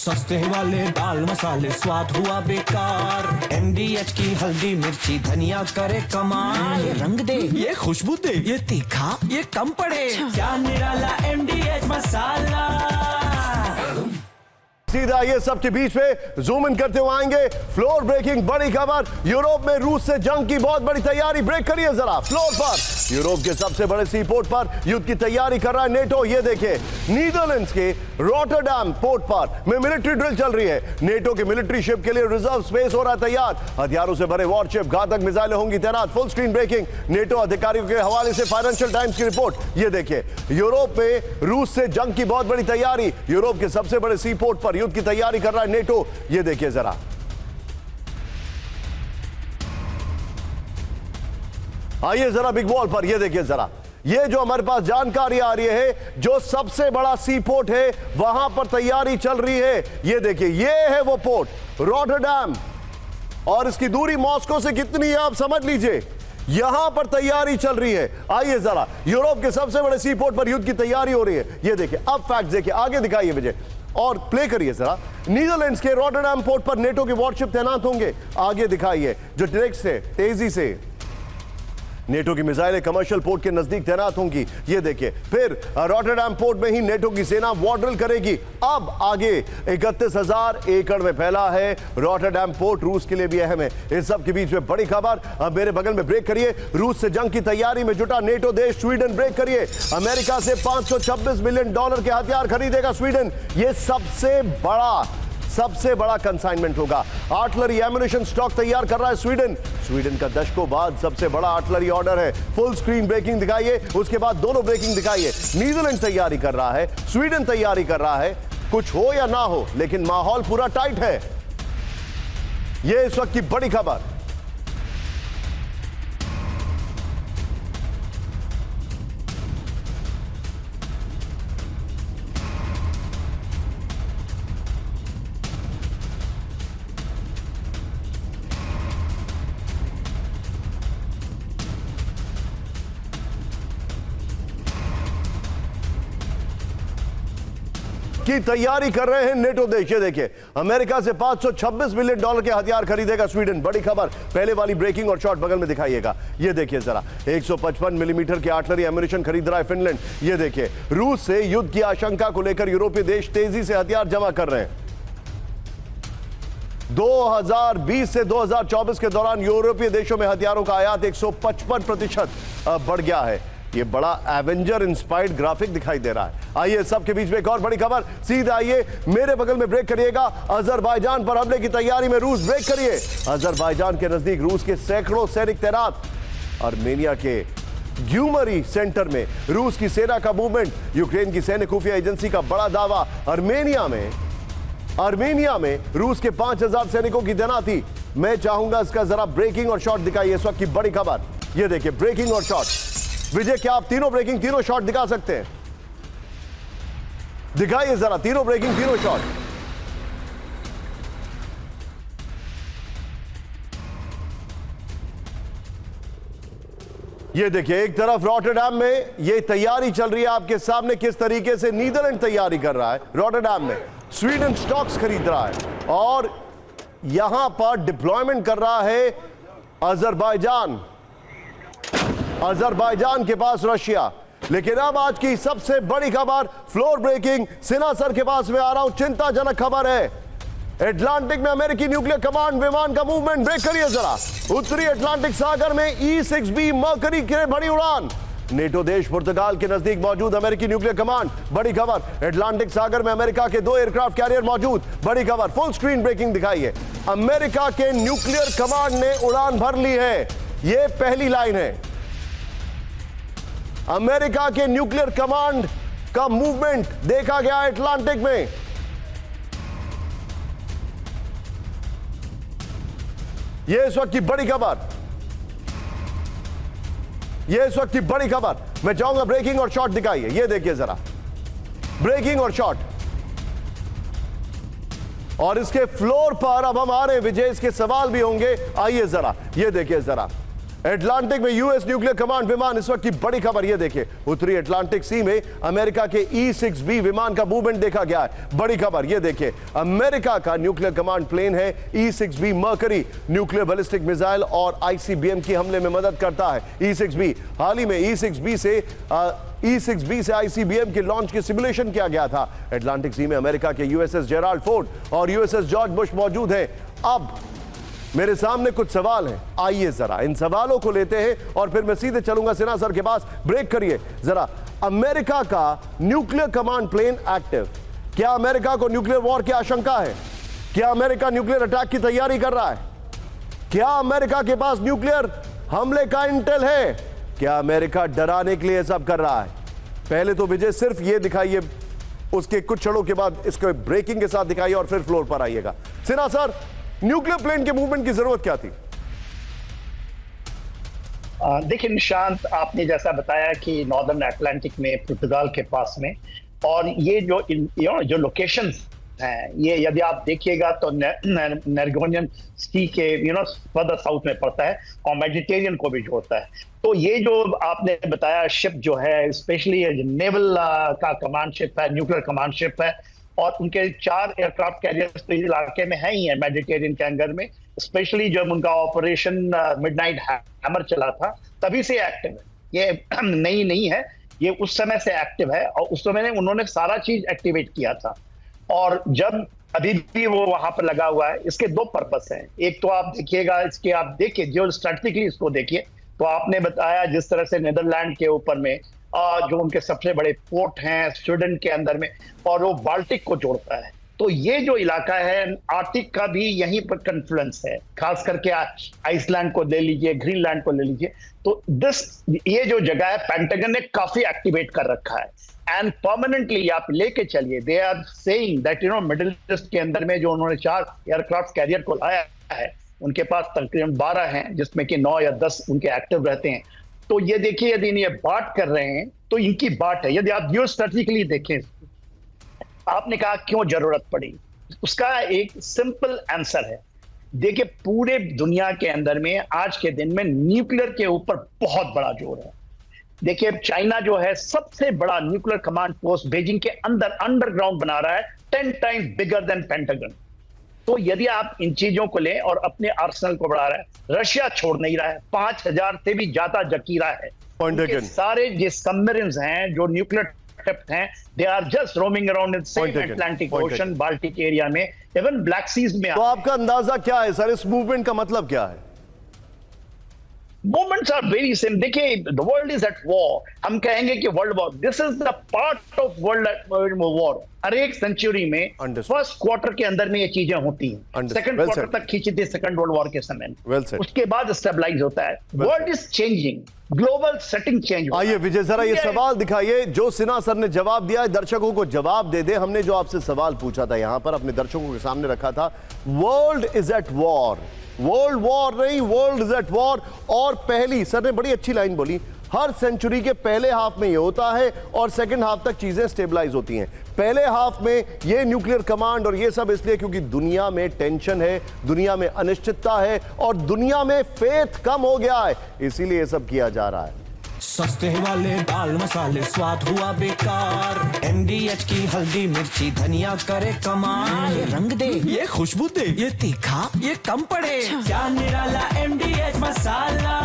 सस्ते वाले दाल मसाले स्वाद हुआ बेकार। MDH की हल्दी मिर्ची धनिया करे कमाल। ये रंग दे, ये खुशबू दे, ये तीखा, ये कम पड़े। क्या निराला MDH मसाला। सीधा ये सब के बीच में जूम इन करते हुए आएंगे फ्लोर ब्रेकिंग बड़ी खबर। यूरोप में रूस से जंग की बहुत बड़ी तैयारी। ब्रेक करिए जरा फ्लोर पर। यूरोप के सबसे बड़े सी पोर्ट पर युद्ध की तैयारी कर रहा है नेटो। ये देखिए नीदरलैंड्स के रॉटरडैम पोर्ट पर में मिलिट्री ड्रिल चल रही है। नेटो के मिलिट्री शिप के लिए रिजर्व स्पेस हो रहा है तैयार। हथियारों से भरे वॉरशिप, घातक मिसाइलें होंगी तैनात। फुल स्क्रीन ब्रेकिंग नेटो अधिकारियों के हवाले से फाइनेंशियल टाइम्स की रिपोर्ट। ये देखिए यूरोप में रूस से जंग की बहुत बड़ी तैयारी। यूरोप के सबसे बड़े सी पोर्ट पर युद्ध की तैयारी कर रहा है नेटो। ये देखिए जरा, आइए जरा बिग वॉल पर। ये देखिए जरा, ये जो हमारे पास जानकारी आ रही है, जो सबसे बड़ा सी पोर्ट है वहां पर तैयारी चल रही है। ये देखिए, ये है वो पोर्ट रॉटरडैम, और इसकी दूरी मॉस्को से कितनी है आप समझ लीजिए। यहां पर तैयारी चल रही है। आइए जरा, यूरोप के सबसे बड़े सी पोर्ट पर युद्ध की तैयारी हो रही है। ये देखिए, अब फैक्ट देखिए, आगे दिखाइए विजय और प्ले करिए जरा। नीदरलैंड्स के रॉटरडैम पोर्ट पर नेटो के वॉरशिप तैनात होंगे। आगे दिखाइए, जो डायरेक्ट से तेजी से नेटो की मिसाइलें कमर्शियल पोर्ट के नजदीक तैनात होंगी। ये देखिए, फिर रॉटरडैम पोर्ट में ही नेटो की सेना वॉर ड्रिल करेगी। अब आगे 31,000 एकड़ में फैला है रॉटरडैम पोर्ट, रूस के लिए भी अहम है। इस सब के बीच में बड़ी खबर, अब मेरे बगल में ब्रेक करिए। रूस से जंग की तैयारी में जुटा नेटो देश स्वीडन। ब्रेक करिए, अमेरिका से $526 मिलियन के हथियार खरीदेगा स्वीडन। ये सबसे बड़ा कंसाइनमेंट होगा। आर्टिलरी एम्युनिशन स्टॉक तैयार कर रहा है स्वीडन। स्वीडन का दशकों बाद सबसे बड़ा आर्टिलरी ऑर्डर है। फुल स्क्रीन ब्रेकिंग दिखाइए, उसके बाद दोनों ब्रेकिंग दिखाइए। नीदरलैंड तैयारी कर रहा है, स्वीडन तैयारी कर रहा है। कुछ हो या ना हो, लेकिन माहौल पूरा टाइट है। यह इस वक्त की बड़ी खबर। की तैयारी कर रहे हैं नेटो देश। ये देखिए, अमेरिका से $526 मिलियन के हथियार खरीदेगा स्वीडन। बड़ी खबर, पहले वाली ब्रेकिंग और शॉट बगल में दिखाइएगा। ये देखिए जरा, 155 मिलीमीटर के आर्टिलरी एम्युनिशन खरीद रहा है फिनलैंड। ये देखिए, रूस से युद्ध की आशंका को लेकर यूरोपीय देश तेजी से हथियार जमा कर रहे हैं। 2020 से 2024 के दौरान यूरोपीय देशों में हथियारों का आयात 155% बढ़ गया है। ये बड़ा एवेंजर इंस्पायर्ड ग्राफिक दिखाई दे रहा है। आइए सबके बीच में एक और बड़ी खबर, सीधा आइए मेरे बगल में ब्रेक करिएगा। अजरबैजान पर हमले की तैयारी में रूस। ब्रेक करिए, अजरबैजान के नजदीक रूस के सैकड़ों सैनिक तैनात। आर्मेनिया के ग्यूमरी सेंटर में रूस की सेना का मूवमेंट। यूक्रेन की सैन्य खुफिया एजेंसी का बड़ा दावा, आर्मेनिया में रूस के 5,000 सैनिकों की तैनाती। मैं चाहूंगा इसका जरा ब्रेकिंग और शॉट दिखाइए, इस वक्त की बड़ी खबर। यह देखिए, ब्रेकिंग और शॉट। विजय, क्या आप तीनों ब्रेकिंग तीनों शॉट दिखा सकते हैं? दिखाइए जरा तीनों ब्रेकिंग तीनों शॉट। ये देखिए, एक तरफ रॉटरडैम में ये तैयारी चल रही है आपके सामने, किस तरीके से नीदरलैंड तैयारी कर रहा है। रॉटरडैम में स्वीडन स्टॉक्स खरीद रहा है और यहां पर डिप्लॉयमेंट कर रहा है अजरबैजान के पास रशिया। लेकिन अब आज की सबसे बड़ी खबर, फ्लोर ब्रेकिंग, सिन्हा सर के पास में आ रहा हूं। चिंताजनक खबर है, अटलांटिक में अमेरिकी न्यूक्लियर कमांड विमान का मूवमेंट। ब्रेक करिए जरा, उत्तरी अटलांटिक सागर में E-6B मर्करी की बड़ी उड़ान। नेटो देश पुर्तगाल के नजदीक मौजूद अमेरिकी न्यूक्लियर कमांड। बड़ी खबर, अटलांटिक सागर में अमेरिका के 2 एयरक्राफ्ट कैरियर मौजूद। बड़ी खबर, फुल स्क्रीन ब्रेकिंग दिखाइए। अमेरिका के न्यूक्लियर कमांड ने उड़ान भर ली है। यह पहली लाइन है, अमेरिका के न्यूक्लियर कमांड का मूवमेंट देखा गया अटलांटिक में। यह इस वक्त की बड़ी खबर, यह इस वक्त की बड़ी खबर। मैं चाहूंगा ब्रेकिंग और शॉट दिखाइए। यह देखिए जरा, ब्रेकिंग और शॉट। और इसके फ्लोर पर अब हम आ रहे हैं विजय, इसके सवाल भी होंगे। आइए जरा, यह देखिए जरा, अटलांटिक में यूएस न्यूक्लियर कमांड विमान, इस वक्त की बड़ी खबर ये देखिए, उत्तरी अटलांटिक सी में अमेरिका के E-6B विमान का मूवमेंट देखा गया है। बड़ी खबर ये देखिए, अमेरिका का न्यूक्लियर कमांड प्लेन है E-6B mercury, nuclear ballistic missile और ICBM की हमले में मदद करता है। E-6B हाल ही में E-6B से ICBM के लॉन्च की सिमुलेशन किया गया था। अटलांटिक सी में अमेरिका के USS जेराल्ड फोर्ड और USS जॉर्ज बुश मौजूद हैं। अब मेरे सामने कुछ सवाल हैं, आइए जरा इन सवालों को लेते हैं और फिर मैं सीधे चलूंगा सिन्हा सर के पास। ब्रेक करिए जरा। अमेरिका का न्यूक्लियर कमांड प्लेन एक्टिव, क्या अमेरिका को न्यूक्लियर वॉर की आशंका है? क्या अमेरिका न्यूक्लियर अटैक की तैयारी कर रहा है? क्या अमेरिका के पास न्यूक्लियर हमले का इंटेल है? क्या अमेरिका डराने के लिए सब कर रहा है? पहले तो विजय सिर्फ ये दिखाइए, उसके कुछ क्षणों के बाद इसको ब्रेकिंग के साथ दिखाइए और फिर फ्लोर पर आइएगा। सिन्हा सर, न्यूक्लियर प्लेन के मूवमेंट की जरूरत क्या थी? देखिए निशांत, आपने जैसा बताया कि नॉर्दर्न अटलांटिक में पुर्तगाल के पास में, और ये जो लोकेशंस हैं, ये यदि आप देखिएगा तो नैर्गोनियन सी के फर्दर साउथ में पड़ता है और मेडिटेरियन को भी जोड़ता है। तो ये जो आपने बताया शिप जो है, स्पेशली नेवल का कमांड शिप है, न्यूक्लियर कमांड शिप है, और उनके 4 एयरक्राफ्ट कैरियर्स तो इस इलाके में है ही है मेडिटेरियन के अंदर में। स्पेशली जब उनका ऑपरेशन मिडनाइट हैमर चला था तभी से एक्टिव है, ये नई नहीं है, ये उस समय से एक्टिव है और उस समय उन्होंने सारा चीज एक्टिवेट किया था। और जब अभी भी वो वहां पर लगा हुआ है, इसके 2 पर्पस हैं। एक तो आप देखिएगा, इसके आप देखिए जो स्ट्रेटेजिकली इसको देखिए, तो आपने बताया जिस तरह से नीदरलैंड के ऊपर में जो उनके सबसे बड़े पोर्ट हैं स्वीडन के अंदर में, और वो बाल्टिक को जोड़ता है, तो ये जो इलाका है आर्टिक का भी यहीं पर कन्फ्लुएंस है, खास करके आइसलैंड को ले लीजिए, ग्रीनलैंड को ले लीजिए। तो ये जो जगह है पेंटागन ने काफी एक्टिवेट कर रखा है एंड परमानेंटली आप लेके चलिए। They are saying that middle east के अंदर में जो उन्होंने 4 एयरक्राफ्ट कैरियर को लाया है, उनके पास तकरीबन 12 हैं, जिसमें कि 9 या 10 उनके एक्टिव रहते हैं। तो ये देखिए, यदि ये बात कर रहे हैं तो इनकी बात है। यदि आप जियो स्ट्रेटेजिकली देखें, आपने कहा क्यों जरूरत पड़ी, उसका एक सिंपल आंसर है। देखिए, पूरे दुनिया के अंदर में आज के दिन में न्यूक्लियर के ऊपर बहुत बड़ा जोर है। देखिए, चाइना जो है सबसे बड़ा न्यूक्लियर कमांड पोस्ट बीजिंग के अंदर अंडरग्राउंड बना रहा है, 10 टाइम्स बिगर देन पेंटागन। तो यदि आप इन चीजों को लें और अपने आर्सेनल को बढ़ा रहा है, रशिया छोड़ नहीं रहा है, 5000 से भी ज्यादा जकीरा है। सारे जो सबमरीन्स हैं जो न्यूक्लियर ट्रिप्ड हैं, they are just roaming around in same Atlantic ocean, Baltic area में, इवन ब्लैक सीज में। तो आपका अंदाजा क्या है सर, इस मूवमेंट का मतलब क्या है? Movements are very simple. देखिए, the world is at war. हम कहेंगे कि world war, this is the part of world war. हर एक सेंचुरी में फर्स्ट क्वार्टर के अंदर में ये चीजें होती हैं, सेकंड क्वार्टर तक खींची थी सेकंड वर्ल्ड वॉर के समय, उसके बाद स्टेबलाइज होता है। World is changing, global setting change. आइए विजय, जरा ये सवाल दिखाइए जो सिन्हा सर ने जवाब दिया है, दर्शकों को जवाब दे दे। हमने जो आपसे सवाल पूछा था यहां पर अपने दर्शकों के सामने रखा था, world is at war, world war नहीं, वर्ल्ड इज एट वॉर। और पहली, सर ने बड़ी अच्छी लाइन बोली, हर सेंचुरी के पहले हाफ में ये होता है और सेकंड हाफ तक चीजें स्टेबलाइज होती हैं। पहले हाफ में ये न्यूक्लियर कमांड और ये सब इसलिए क्योंकि दुनिया में टेंशन है, दुनिया में अनिश्चितता है और दुनिया में फेथ कम हो गया है, इसीलिए ये सब किया जा रहा है। सस्ते वाले दाल मसाले स्वाद हुआ बेकार, MDH की हल्दी मिर्ची धनिया करे कमाल। ये रंग दे, ये खुशबू दे, ये तीखा, ये कम पड़े, क्या निराला MDH मसाला।